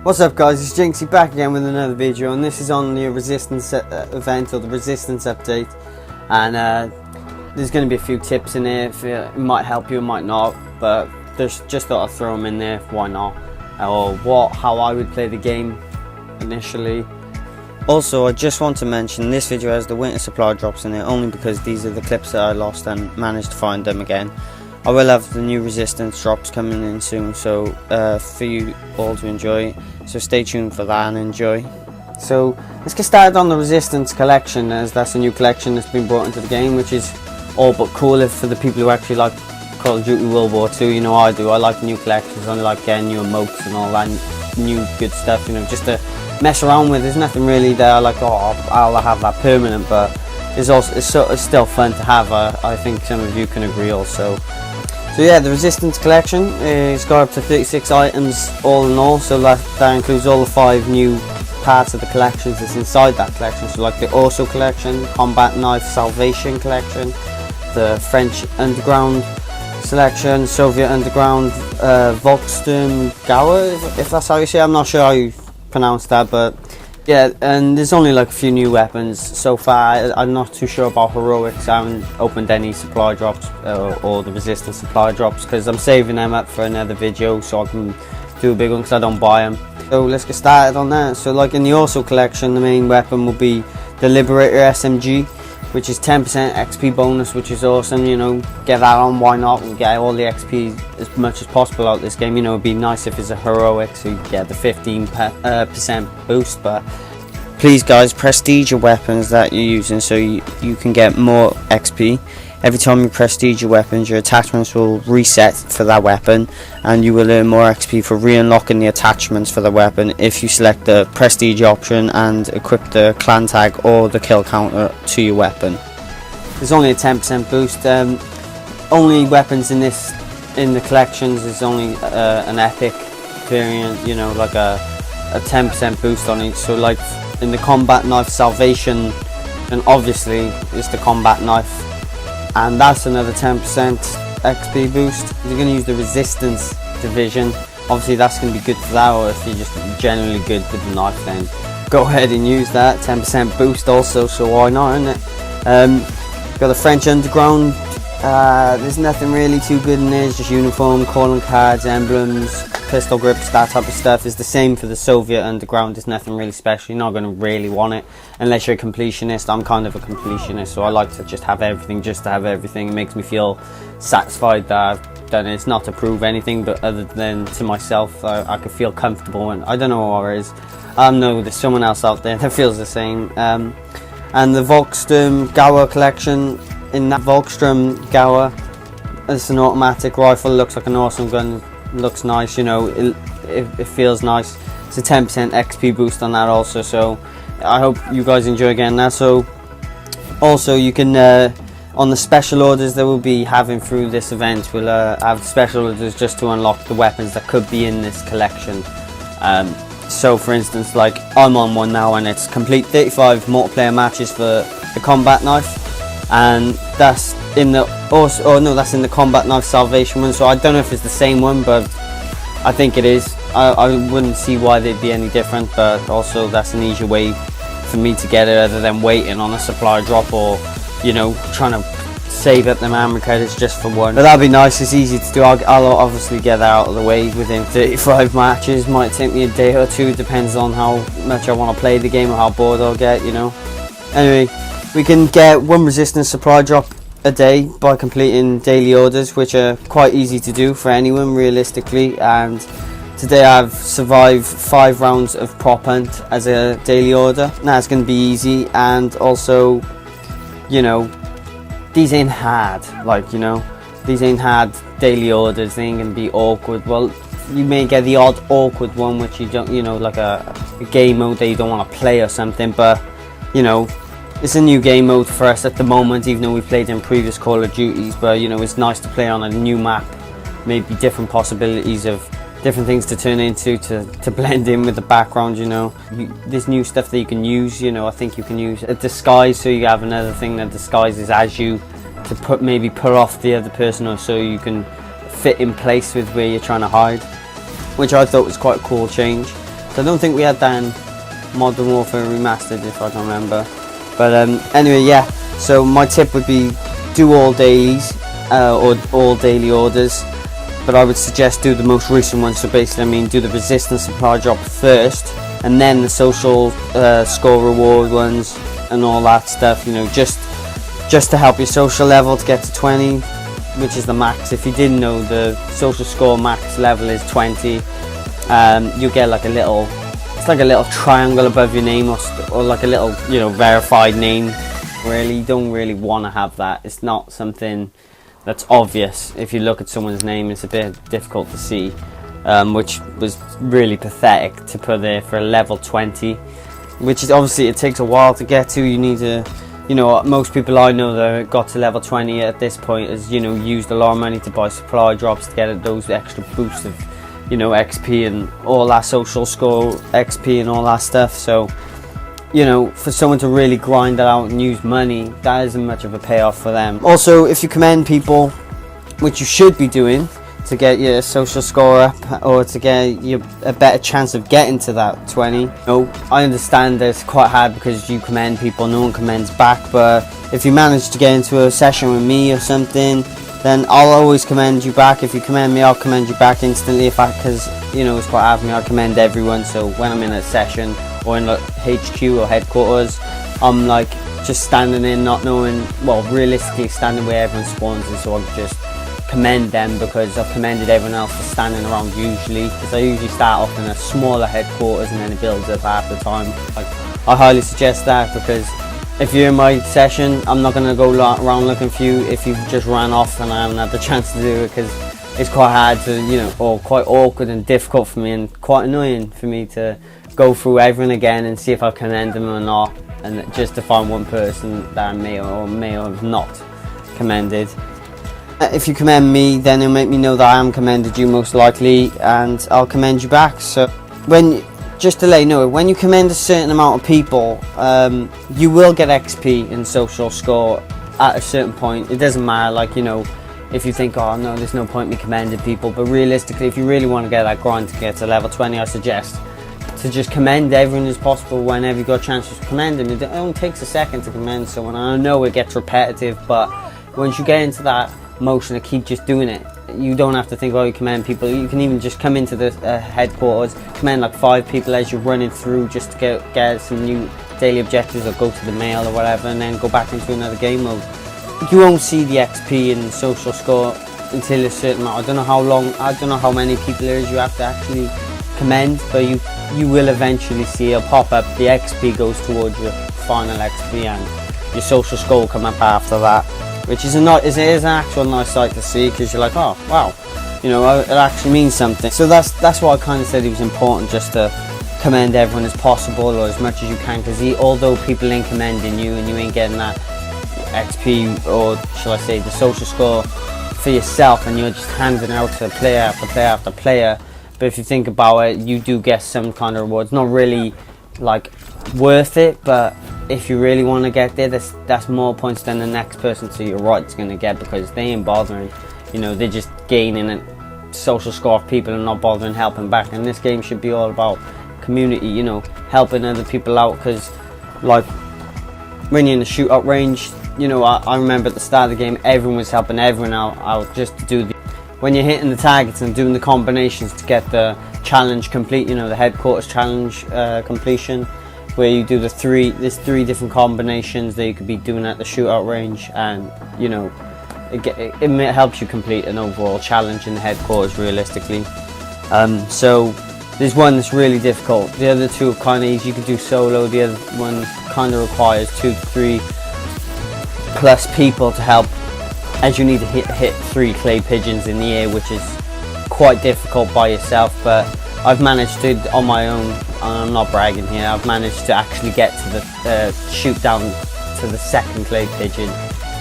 What's up guys, it's Jinxie back again with another video, and this is on the Resistance event, or the Resistance update. And there's going to be a few tips in there. It might help you, it might not, but just thought I'd throw them in there, why not? Or how I would play the game initially. Also, I just want to mention this video has the winter supply drops in it, only because these are the clips that I lost and managed to find them again. I will have the new Resistance drops coming in soon, so for you all to enjoy. So stay tuned for that and enjoy. So let's get started on the Resistance collection, as that's a new collection that's been brought into the game, which is all but cool for the people who actually like Cod WWII World War II. You know I do. I like new collections. I like getting new emotes and all that new good stuff. You know, just to mess around with. There's nothing really there like, oh, I'll have that permanent, but it's still fun to have. I think some of you can agree also. So yeah, the Resistance collection is got up to 36 items all in all, so that includes all the 5 new parts of the collections that's inside that collection. So like the Orso collection, Combat Knife Salvation collection, the French Underground selection, Soviet Underground, Volksturm Gauer, if that's how you say it. I'm not sure how you pronounce that, but yeah, and there's only like a few new weapons so far. I'm not too sure about heroics. I haven't opened any supply drops or the Resistance supply drops, because I'm saving them up for another video so I can do a big one, because I don't buy them. So let's get started on that. So like in the Orso collection, the main weapon will be the Liberator SMG, which is 10% XP bonus, which is awesome. You know, get that on, why not? We get all the XP as much as possible out of this game. You know, it'd be nice if it's a heroic, so you get the 15% boost. But please guys, prestige your weapons that you're using so you can get more XP. Every time you prestige your weapons, your attachments will reset for that weapon, and you will earn more XP for re-unlocking the attachments for the weapon if you select the prestige option and equip the clan tag or the kill counter to your weapon. There's only a 10% boost. Only weapons in the collections is only an epic variant, you know, like a 10% boost on each. So like in the Combat Knife Salvation, and obviously it's the Combat Knife, and that's another 10% XP boost. If you're going to use the Resistance division, obviously that's going to be good for that, or if you're just generally good with the knife, then go ahead and use that 10% boost also, so why not, isn't it? Got the French Underground. There's nothing really too good in there. It's just uniform, calling cards, emblems, pistol grips, that type of stuff. Is the same for the Soviet Underground. There's nothing really special. You're not going to really want it unless you're a completionist. I'm kind of a completionist, so I like to just have everything, just to have everything. It makes me feel satisfied that I've done it. It's not to prove anything, but other than to myself, I could feel comfortable, and I don't know what it is. I know there's someone else out there that feels the same. And the Volksturm Gauer collection. In that Volksturm Gauer, it's an automatic rifle. Looks like an awesome gun. Looks nice, you know, it feels nice. It's a 10% XP boost on that also, so I hope you guys enjoy getting that. So also you can on the special orders that we'll be having through this event, we'll have special orders just to unlock the weapons that could be in this collection. So for instance, like I'm on one now, and it's complete 35 multiplayer matches for the Combat Knife, and that's in the that's in the Combat Knife Salvation one. So I don't know if it's the same one, but I think it is. I wouldn't see why they'd be any different, but also that's an easier way for me to get it, other than waiting on a supply drop, or you know, trying to save up the memory credits just for one. But that'd be nice. It's easy to do. I'll obviously get that out of the way within 35 matches. Might take me a day or two, depends on how much I want to play the game or how bored I'll get, you know. Anyway, we can get one Resistance supply drop a day by completing daily orders, which are quite easy to do for anyone realistically. And today I've survived 5 rounds of prop hunt as a daily order. Now it's going to be easy, and also, you know, these ain't hard. Like, you know, these ain't hard daily orders. They ain't going to be awkward. Well, you may get the odd awkward one, which you don't, you know, like a game mode that you don't want to play or something, but you know, it's a new game mode for us at the moment, even though we played in previous Call of Duties. But you know, it's nice to play on a new map, maybe different possibilities of different things to turn into, to blend in with the background. You know, there's new stuff that you can use. You know, I think you can use a disguise, so you have another thing that disguises as you, to maybe pull off the other person, or so you can fit in place with where you're trying to hide, which I thought was quite a cool change. So I don't think we had that in Modern Warfare Remastered, if I can remember. But anyway, yeah, so my tip would be do all dailies, or all daily orders, but I would suggest do the most recent ones. So basically, I mean, do the resistance supply drop first, and then the social score reward ones and all that stuff, you know, just to help your social level to get to 20, which is the max. If you didn't know, the social score max level is 20. You get like a little, it's like a little triangle above your name, or like a little, you know, verified name. Really, you don't really want to have that. It's not something that's obvious. If you look at someone's name, it's a bit difficult to see, which was really pathetic to put there for a level 20, which is obviously, it takes a while to get to. You need to, you know, most people I know that got to level 20 at this point is, you know, used a lot of money to buy supply drops to get those extra boosts of, you know, XP and all that social score XP and all that stuff. So, you know, for someone to really grind that out and use money, that isn't much of a payoff for them. Also, if you commend people, which you should be doing to get your social score up, or to get you a better chance of getting to that 20. You know, I understand that it's quite hard because you commend people, no one commends back, but if you manage to get into a session with me or something, then I'll always commend you back. If you commend me, I'll commend you back instantly, because, you know, it's quite hard for me. I commend everyone, so when I'm in a session or in like HQ or headquarters, I'm like just standing in, not knowing, well, realistically standing where everyone spawns, and so I just commend them because I've commended everyone else for standing around usually, because I usually start off in a smaller headquarters and then it builds up after time. Like, I highly suggest that, because if you're in my session, I'm not going to go around looking for you if you've just ran off and I haven't had the chance to do it, because it's quite hard to, you know, or quite awkward and difficult for me and quite annoying for me to go through everyone again and see if I commend them or not, and just to find one person that I may or may have not commended. If you commend me, then it'll make me know that I am commended you most likely, and I'll commend you back. So just to let you know, when you commend a certain amount of people, you will get XP in social score at a certain point. It doesn't matter, like, you know, if you think, oh no, there's no point me commending people, but realistically, if you really want to get that grind to get to level 20, I suggest to just commend everyone as possible whenever you got a chance to commend them. It only takes a second to commend someone. I know it gets repetitive, but once you get into that motion to keep just doing it, you don't have to think, oh, you commend people. You can even just come into the headquarters, commend like 5 people as you're running through, just to get some new daily objectives, or go to the mail or whatever, and then go back into another game mode. You won't see the XP and social score until a certain amount. I don't know how many people there is you have to actually commend, but you will eventually see a pop up. The XP goes towards your final XP, and your social score will come up after that, which is it is an actual nice sight to see, because you're like, oh wow, you know, it actually means something. So that's why I kind of said it was important just to commend everyone as possible, or as much as you can, because although people ain't commending you and you ain't getting that XP, or shall I say the social score for yourself, and you're just handing out to player after player after player, but if you think about it, you do get some kind of rewards. Not really like worth it, but if you really want to get there, that's more points than the next person to your right is going to get, because they ain't bothering. You know, they're just gaining a social score of people and not bothering helping back. And this game should be all about community, you know, helping other people out, because like when you're in the shootout range, you know, I remember at the start of the game, everyone was helping everyone out just to do when you're hitting the targets and doing the combinations to get the challenge complete, you know, the headquarters challenge completion, where you do there's 3 different combinations that you could be doing at the shootout range, and you know, it helps you complete an overall challenge in the headquarters realistically. So there's one that's really difficult. The other 2 are kind of easy. You could do solo. The other one kind of requires 2 to 3 plus people to help, as you need to hit 3 clay pigeons in the air, which is quite difficult by yourself, but I've managed to, on my own, I'm not bragging here, I've managed to actually get to the shoot down to the 2nd clay pigeon,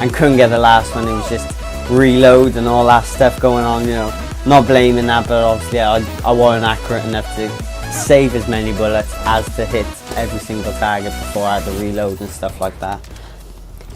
and couldn't get the last one. It was just reload and all that stuff going on, you know. Not blaming that, but obviously I wasn't accurate enough to save as many bullets as to hit every single target before I had to reload and stuff like that.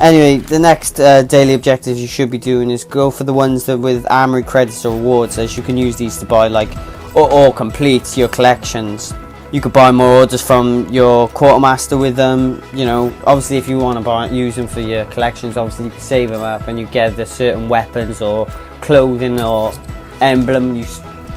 Anyway, the next daily objectives you should be doing is go for the ones that with armory credits or rewards, as you can use these to buy like or complete your collections. You could buy more orders from your quartermaster with them. You know, obviously if you want to use them for your collections, obviously you can save them up and you get the certain weapons or clothing or emblem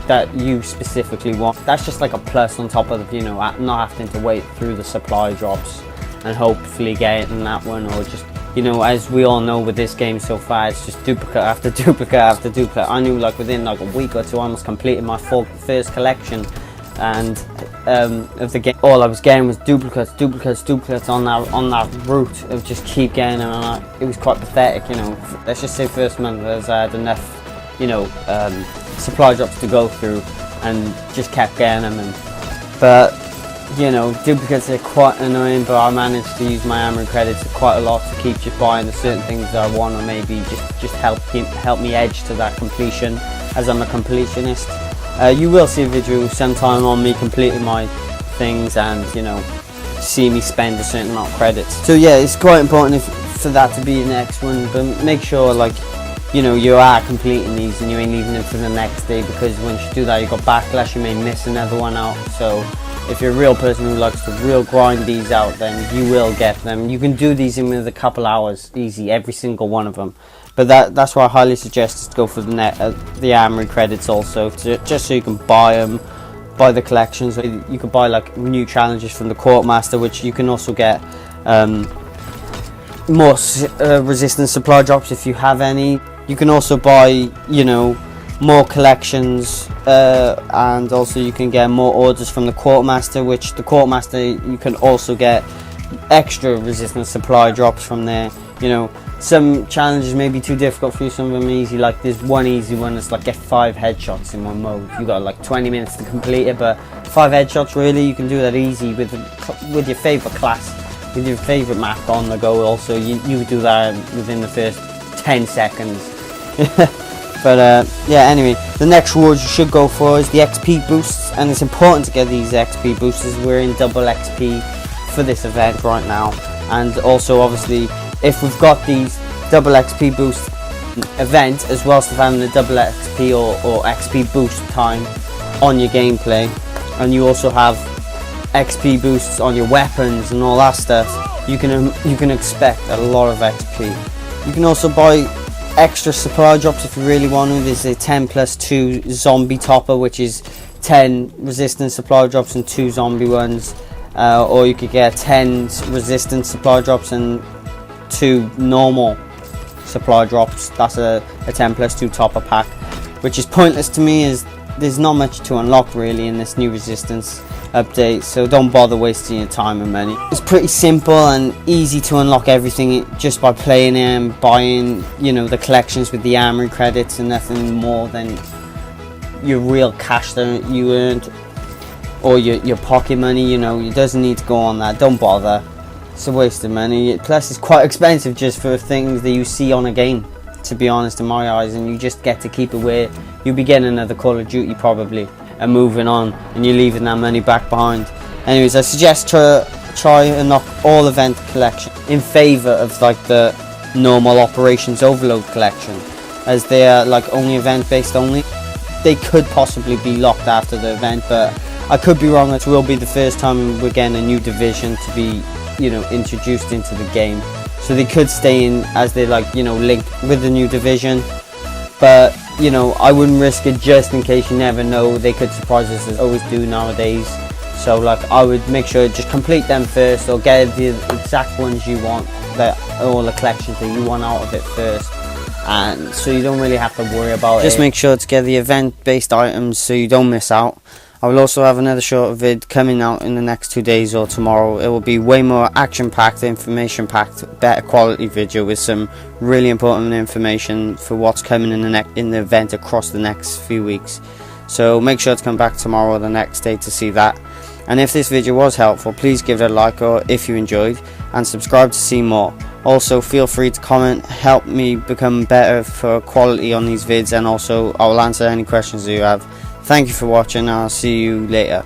that you specifically want. That's just like a plus on top of, you know, not having to wait through the supply drops and hopefully getting that one, or just, you know, as we all know with this game so far, it's just duplicate after duplicate after duplicate. I knew like within like a week or two I almost completed my first collection and of the game. All I was getting was duplicates on that route of just keep getting them, and it was quite pathetic, you know. Let's just say first month I had enough, you know, supply drops to go through and just kept getting them. But you know, duplicates are quite annoying, but I managed to use my armory credits quite a lot to keep just buying the certain things that I want, or maybe just help me edge to that completion, as I'm a completionist. You will see a video sometime on me completing my things and, you know, see me spend a certain amount of credits. So yeah, it's quite important for that to be the next one, but make sure, like, you know, you are completing these and you ain't leaving them for the next day, because once you do that you got backlash, you may miss another one out. So if you're a real person who likes to real grind these out, then you will get them. You can do these in with a couple hours easy, every single one of them. But that's why I highly suggest to go for the armory credits also, just so you can buy them, buy the collections. You can buy like new challenges from the quartermaster, which you can also get more resistance supply drops if you have any. You can also buy, you know, more collections, and also you can get more orders from the quartermaster, which the quartermaster you can also get extra resistance supply drops from there. You know, some challenges may be too difficult for you, some of them are easy. Like there's one easy one that's like get 5 headshots in one mode. You got like 20 minutes to complete it, but 5 headshots, really, you can do that easy with your favorite class, with your favorite map on the go. Also, you do that within the first 10 seconds. But yeah, anyway, the next rewards you should go for is the XP boosts, and it's important to get these XP boosts as we're in double XP for this event right now. And also, obviously, if we've got these double XP boost event as well as having the double XP or XP boost time on your gameplay, and you also have XP boosts on your weapons and all that stuff, you can expect a lot of XP. You can also buy extra supply drops if you really want to. There's a 10+2 zombie topper, which is 10 resistance supply drops and 2 zombie ones, or you could get 10 resistance supply drops and 2 normal supply drops. That's a 10+2 topper pack, which is pointless to me, as there's not much to unlock really in this new resistance update, so don't bother wasting your time and money. It's pretty simple and easy to unlock everything just by playing it and buying, you know, the collections with the armory credits, and nothing more than your real cash that you earned, or your pocket money. You know, it doesn't need to go on that. Don't bother, it's a waste of money. Plus it's quite expensive just for things that you see on a game, to be honest, in my eyes, and you just get to keep it where you'll be getting another Call of Duty probably and moving on, and you're leaving that money back behind. Anyways, I suggest try and knock all event collection in favour of like the normal Operations Overload collection, as they are like only event based only. They could possibly be locked after the event, but I could be wrong. It will be the first time we're getting a new division to be, you know, introduced into the game, so they could stay in as they, like, you know, linked with the new division. But you know, I wouldn't risk it, just in case. You never know, they could surprise us as always do nowadays. So like, I would make sure to just complete them first, or get the exact ones you want, all the collections that you want out of it first, and so you don't really have to worry about it. Just make sure to get the event based items so you don't miss out. I will also have another short vid coming out in the next 2 days or tomorrow. It will be way more action packed, information packed, better quality video with some really important information for what's coming in the event across the next few weeks. So make sure to come back tomorrow or the next day to see that. And if this video was helpful, please give it a like, or if you enjoyed, and subscribe to see more. Also feel free to comment, help me become better for quality on these vids, and also I will answer any questions that you have. Thank you for watching, and I'll see you later.